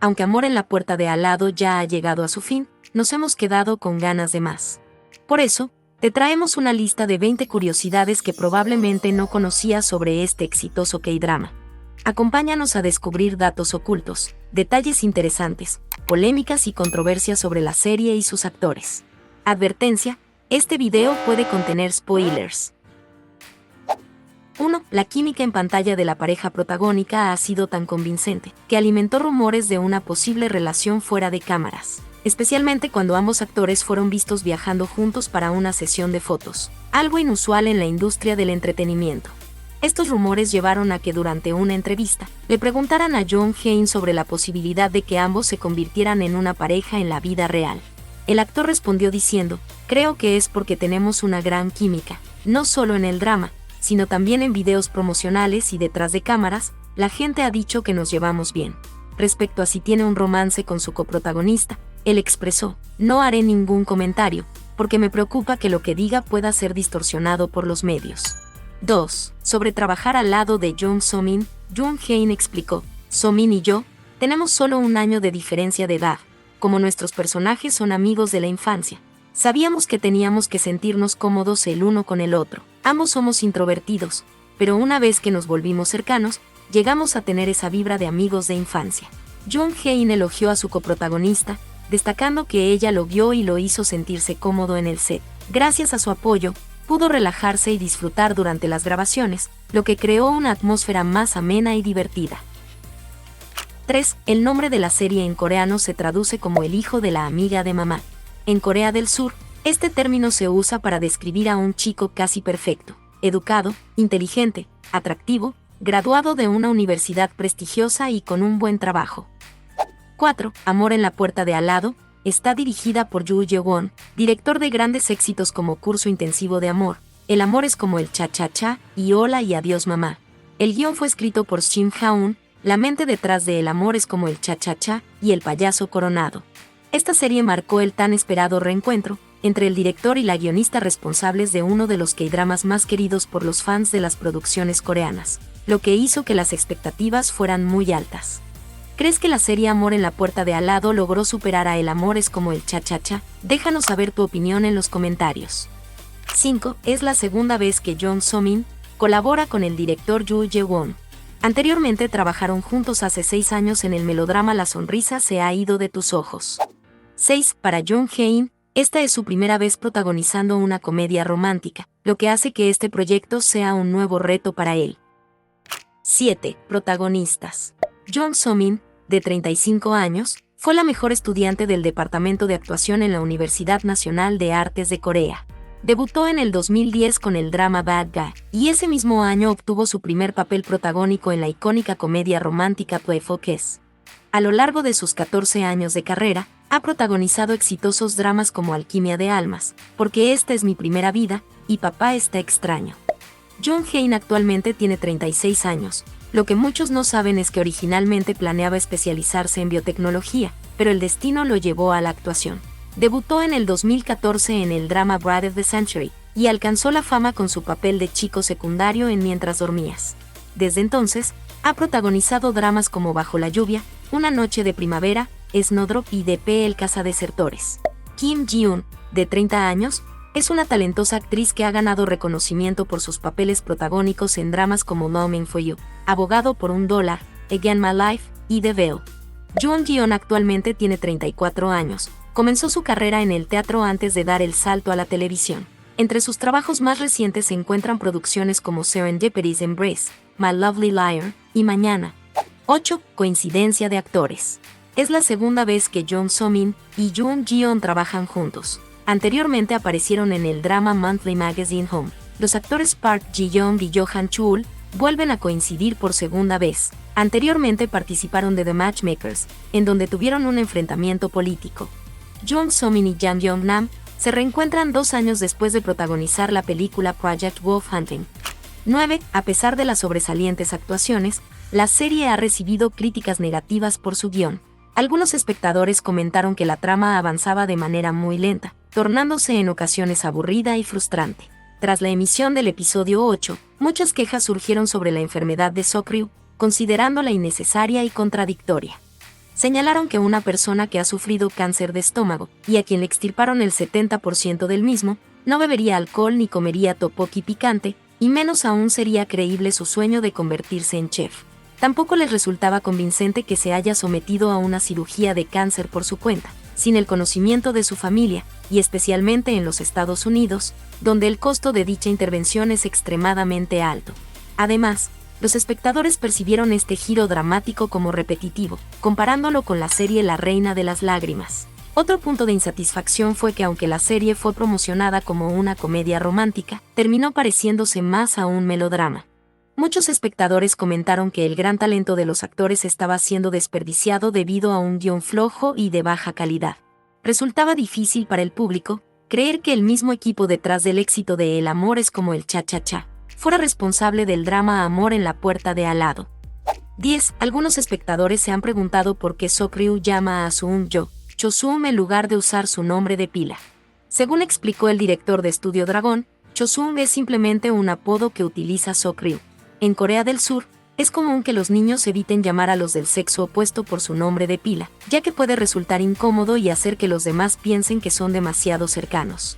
Aunque Amor en la puerta de al lado ya ha llegado a su fin, nos hemos quedado con ganas de más. Por eso, te traemos una lista de 20 curiosidades que probablemente no conocías sobre este exitoso K-drama. Acompáñanos a descubrir datos ocultos, detalles interesantes, polémicas y controversias sobre la serie y sus actores. Advertencia: este video puede contener spoilers. 1. La química en pantalla de la pareja protagónica ha sido tan convincente que alimentó rumores de una posible relación fuera de cámaras, especialmente cuando ambos actores fueron vistos viajando juntos para una sesión de fotos, algo inusual en la industria del entretenimiento. Estos rumores llevaron a que durante una entrevista le preguntaran a Jung Hae-in sobre la posibilidad de que ambos se convirtieran en una pareja en la vida real. El actor respondió diciendo: "Creo que es porque tenemos una gran química, no solo en el drama, sino también en videos promocionales y detrás de cámaras, la gente ha dicho que nos llevamos bien". Respecto a si tiene un romance con su coprotagonista, él expresó: "No haré ningún comentario, porque me preocupa que lo que diga pueda ser distorsionado por los medios". 2. Sobre trabajar al lado de Jung So-min, Jung Hae-in explicó: "So-min y yo tenemos solo un año de diferencia de edad. Como nuestros personajes son amigos de la infancia, sabíamos que teníamos que sentirnos cómodos el uno con el otro. Ambos somos introvertidos, pero una vez que nos volvimos cercanos, llegamos a tener esa vibra de amigos de infancia". Jung Hae-in elogió a su coprotagonista, destacando que ella lo vio y lo hizo sentirse cómodo en el set. Gracias a su apoyo, pudo relajarse y disfrutar durante las grabaciones, lo que creó una atmósfera más amena y divertida. 3. El nombre de la serie en coreano se traduce como el hijo de la amiga de mamá. En Corea del Sur, este término se usa para describir a un chico casi perfecto, educado, inteligente, atractivo, graduado de una universidad prestigiosa y con un buen trabajo. 4. Amor en la puerta de al lado está dirigida por Yoo Ye-won, director de grandes éxitos como Curso Intensivo de Amor, El amor es como el cha-cha-cha y Hola y adiós mamá. El guión fue escrito por Shin Ha-eun, la mente detrás de El amor es como el cha-cha-cha y El payaso coronado. Esta serie marcó el tan esperado reencuentro entre el director y la guionista responsables de uno de los K-dramas más queridos por los fans de las producciones coreanas, lo que hizo que las expectativas fueran muy altas. ¿Crees que la serie Amor en la puerta de al lado logró superar a El amor es como el cha-cha-cha? Déjanos saber tu opinión en los comentarios. 5. Es la segunda vez que Jung So-min colabora con el director Yoo Ye-won. Anteriormente trabajaron juntos hace 6 años en el melodrama La sonrisa se ha ido de tus ojos. 6. Para Jung Hae-in, esta es su primera vez protagonizando una comedia romántica, lo que hace que este proyecto sea un nuevo reto para él. 7. Protagonistas. Jung So-min, de 35 años, fue la mejor estudiante del Departamento de Actuación en la Universidad Nacional de Artes de Corea. Debutó en el 2010 con el drama Bad Guy, y ese mismo año obtuvo su primer papel protagónico en la icónica comedia romántica Playful Kiss. A lo largo de sus 14 años de carrera, ha protagonizado exitosos dramas como Alquimia de Almas, Porque esta es mi primera vida, y Papá está extraño. Jung Hae-in actualmente tiene 36 años. Lo que muchos no saben es que originalmente planeaba especializarse en biotecnología, pero el destino lo llevó a la actuación. Debutó en el 2014 en el drama Bride of the Century, y alcanzó la fama con su papel de chico secundario en Mientras dormías. Desde entonces, ha protagonizado dramas como Bajo la lluvia, Una noche de primavera, Snowdrop y DP El cazadesertores. Kim Ji-eun, de 30 años, es una talentosa actriz que ha ganado reconocimiento por sus papeles protagónicos en dramas como Longing for You, Abogado por $1, Again My Life y The Veil. Jung Ji-eun actualmente tiene 34 años. Comenzó su carrera en el teatro antes de dar el salto a la televisión. Entre sus trabajos más recientes se encuentran producciones como Serendipity's Embrace, My Lovely Liar y Mañana. 8. Coincidencia de actores. Es la segunda vez que Jung So-min y Jung Ji-eun trabajan juntos. Anteriormente aparecieron en el drama Monthly Magazine Home. Los actores Park Ji-young y Johan Chul vuelven a coincidir por segunda vez. Anteriormente participaron de The Matchmakers, en donde tuvieron un enfrentamiento político. Jung So-min y Jang Yong-nam se reencuentran 2 años después de protagonizar la película Project Wolf Hunting. 9. A pesar de las sobresalientes actuaciones, la serie ha recibido críticas negativas por su guión. Algunos espectadores comentaron que la trama avanzaba de manera muy lenta, tornándose en ocasiones aburrida y frustrante. Tras la emisión del episodio 8, muchas quejas surgieron sobre la enfermedad de Sokriu, considerándola innecesaria y contradictoria. señalaron que una persona que ha sufrido cáncer de estómago y a quien le extirparon el 70% del mismo, no bebería alcohol ni comería tteokbokki picante, y menos aún sería creíble su sueño de convertirse en chef. Tampoco les resultaba convincente que se haya sometido a una cirugía de cáncer por su cuenta, sin el conocimiento de su familia, y especialmente en los Estados Unidos, donde el costo de dicha intervención es extremadamente alto. Además, los espectadores percibieron este giro dramático como repetitivo, comparándolo con la serie La Reina de las Lágrimas. Otro punto de insatisfacción fue que aunque la serie fue promocionada como una comedia romántica, terminó pareciéndose más a un melodrama. Muchos espectadores comentaron que el gran talento de los actores estaba siendo desperdiciado debido a un guión flojo y de baja calidad. Resultaba difícil para el público creer que el mismo equipo detrás del éxito de El amor es como el cha-cha-cha fuera responsable del drama Amor en la puerta de al lado. 10. Algunos espectadores se han preguntado por qué So-Ryu llama a Seung-jo Chosun en lugar de usar su nombre de pila. Según explicó el director de Estudio Dragón, Chosun es simplemente un apodo que utiliza So-Ryu. En Corea del Sur, es común que los niños eviten llamar a los del sexo opuesto por su nombre de pila, ya que puede resultar incómodo y hacer que los demás piensen que son demasiado cercanos.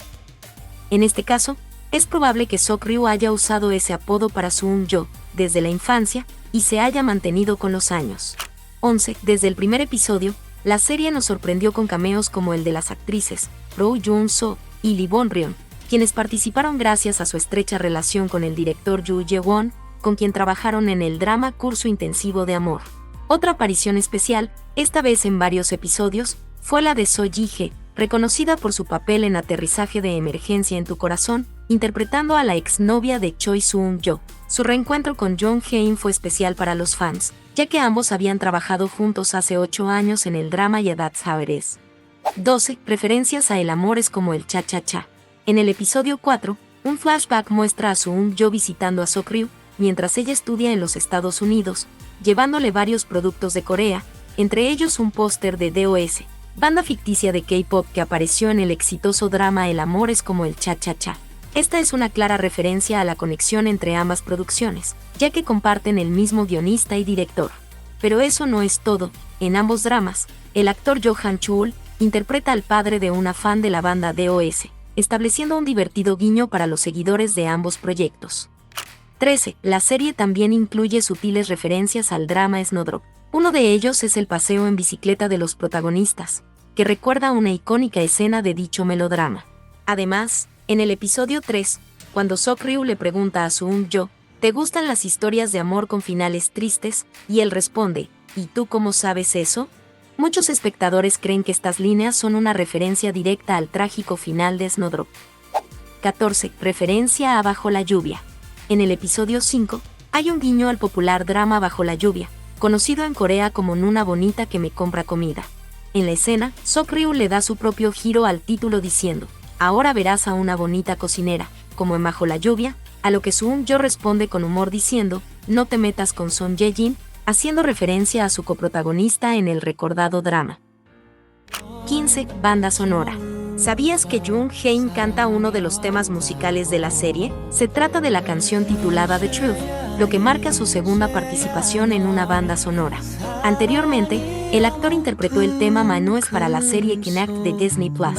En este caso, es probable que So-Ryu haya usado ese apodo para Seung-jo desde la infancia y se haya mantenido con los años. 11. Desde el primer episodio, la serie nos sorprendió con cameos como el de las actrices Roh Jun-soo y Lee Bon-ryun, quienes participaron gracias a su estrecha relación con el director Yoo Ye-won, con quien trabajaron en el drama Curso Intensivo de Amor. Otra aparición especial, esta vez en varios episodios, fue la de So Ji-hye, reconocida por su papel en Aterrizaje de Emergencia en tu Corazón, interpretando a la exnovia de Choi Seung-jo. Su reencuentro con Jung Hae-in fue especial para los fans, ya que ambos habían trabajado juntos hace 8 años en el drama Yeah That's How It Is. 12. Referencias a El amor es como el cha-cha-cha. En el episodio 4, un flashback muestra a Seung-jo visitando a So-Ryu, mientras ella estudia en los Estados Unidos, llevándole varios productos de Corea, entre ellos un póster de DOS, banda ficticia de K-pop que apareció en el exitoso drama El amor es como el cha-cha-cha. Esta es una clara referencia a la conexión entre ambas producciones, ya que comparten el mismo guionista y director. Pero eso no es todo. En ambos dramas, el actor Jo Han-chul interpreta al padre de una fan de la banda DOS, estableciendo un divertido guiño para los seguidores de ambos proyectos. 13. La serie también incluye sutiles referencias al drama Snowdrop. Uno de ellos es el paseo en bicicleta de los protagonistas, que recuerda una icónica escena de dicho melodrama. Además, en el episodio 3, cuando So-Ryu le pregunta a Seung-jo, ¿te gustan las historias de amor con finales tristes? Y él responde, ¿y tú cómo sabes eso? Muchos espectadores creen que estas líneas son una referencia directa al trágico final de Snowdrop. 14. Referencia a Bajo la lluvia. En el episodio 5, hay un guiño al popular drama Bajo la lluvia, conocido en Corea como Nuna bonita que me compra comida. En la escena, So-Ryu le da su propio giro al título diciendo, ahora verás a una bonita cocinera, como en Bajo la lluvia, a lo que Seung-jo responde con humor diciendo, no te metas con Son Ye-jin, haciendo referencia a su coprotagonista en el recordado drama. 15. Banda sonora. ¿Sabías que Jung Hae-in canta uno de los temas musicales de la serie? Se trata de la canción titulada The Truth, lo que marca su segunda participación en una banda sonora. Anteriormente, el actor interpretó el tema Manues para la serie Kinect de Disney Plus.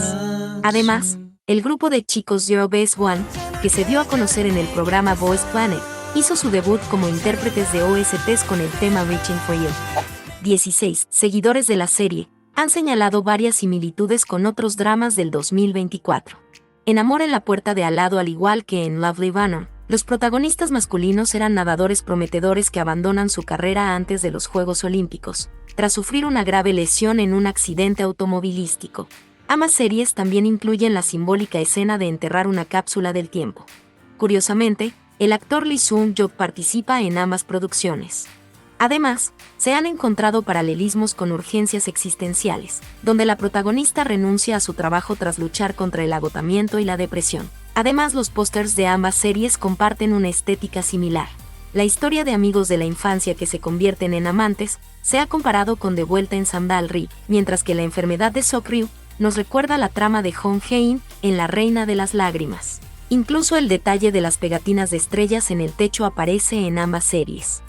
Además, el grupo de chicos Zero Base One, que se dio a conocer en el programa Boys Planet, hizo su debut como intérpretes de OSTs con el tema Reaching for You. 16. Seguidores de la serie han señalado varias similitudes con otros dramas del 2024. En Amor en la puerta de al lado, al igual que en Lovely Venom, los protagonistas masculinos eran nadadores prometedores que abandonan su carrera antes de los Juegos Olímpicos, tras sufrir una grave lesión en un accidente automovilístico. Ambas series también incluyen la simbólica escena de enterrar una cápsula del tiempo. Curiosamente, el actor Lee Seung-jo participa en ambas producciones. Además, se han encontrado paralelismos con Urgencias existenciales, donde la protagonista renuncia a su trabajo tras luchar contra el agotamiento y la depresión. Además, los pósters de ambas series comparten una estética similar. La historia de amigos de la infancia que se convierten en amantes se ha comparado con De vuelta en Sandal-ri, mientras que la enfermedad de So-Ryu nos recuerda la trama de Jung Hae-in en La Reina de las Lágrimas. Incluso el detalle de las pegatinas de estrellas en el techo aparece en ambas series.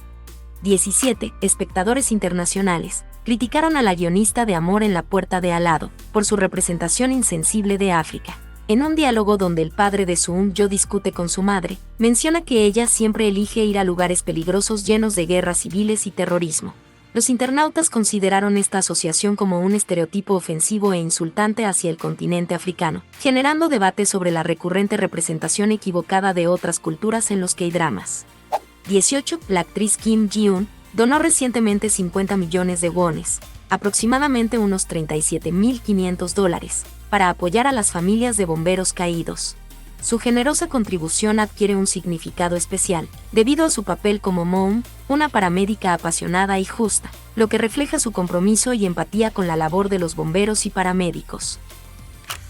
17. Espectadores internacionales criticaron a la guionista de Amor en la puerta de al lado, por su representación insensible de África. En un diálogo donde el padre de Suum-yo discute con su madre, menciona que ella siempre elige ir a lugares peligrosos llenos de guerras civiles y terrorismo. Los internautas consideraron esta asociación como un estereotipo ofensivo e insultante hacia el continente africano, generando debate sobre la recurrente representación equivocada de otras culturas en los K-dramas. 18. La actriz Kim Ji-eun donó recientemente 50 millones de wones, aproximadamente unos $37.500, para apoyar a las familias de bomberos caídos. Su generosa contribución adquiere un significado especial, debido a su papel como Moon, una paramédica apasionada y justa, lo que refleja su compromiso y empatía con la labor de los bomberos y paramédicos.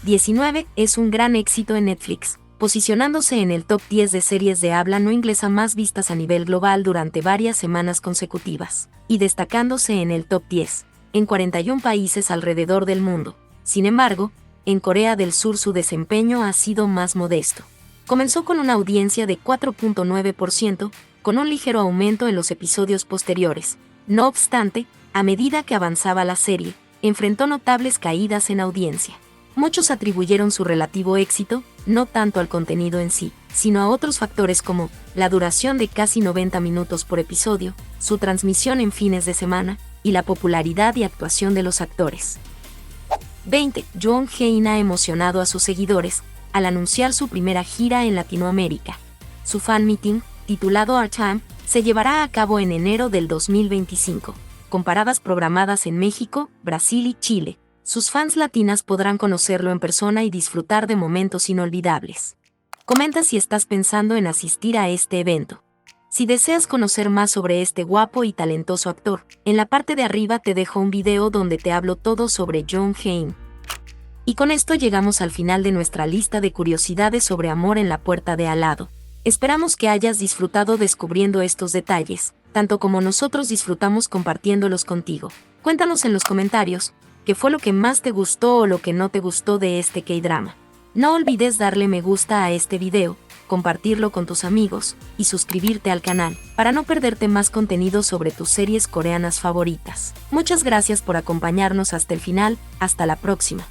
19. Es un gran éxito en Netflix, posicionándose en el top 10 de series de habla no inglesa más vistas a nivel global durante varias semanas consecutivas, y destacándose en el top 10, en 41 países alrededor del mundo. Sin embargo, en Corea del Sur su desempeño ha sido más modesto. Comenzó con una audiencia de 4.9%, con un ligero aumento en los episodios posteriores. No obstante, a medida que avanzaba la serie, enfrentó notables caídas en audiencia. Muchos atribuyeron su relativo éxito, no tanto al contenido en sí, sino a otros factores como la duración de casi 90 minutos por episodio, su transmisión en fines de semana, y la popularidad y actuación de los actores. 20. Jung Hae-in ha emocionado a sus seguidores al anunciar su primera gira en Latinoamérica. Su fan meeting, titulado Our Time, se llevará a cabo en enero del 2025, con paradas programadas en México, Brasil y Chile. Sus fans latinas podrán conocerlo en persona y disfrutar de momentos inolvidables. Comenta si estás pensando en asistir a este evento. Si deseas conocer más sobre este guapo y talentoso actor, en la parte de arriba te dejo un video donde te hablo todo sobre Jung Hae-in. Y con esto llegamos al final de nuestra lista de curiosidades sobre Amor en la puerta de al lado. Esperamos que hayas disfrutado descubriendo estos detalles, tanto como nosotros disfrutamos compartiéndolos contigo. Cuéntanos en los comentarios qué fue lo que más te gustó o lo que no te gustó de este K-drama. No olvides darle me gusta a este video, compartirlo con tus amigos y suscribirte al canal para no perderte más contenido sobre tus series coreanas favoritas. Muchas gracias por acompañarnos hasta el final, hasta la próxima.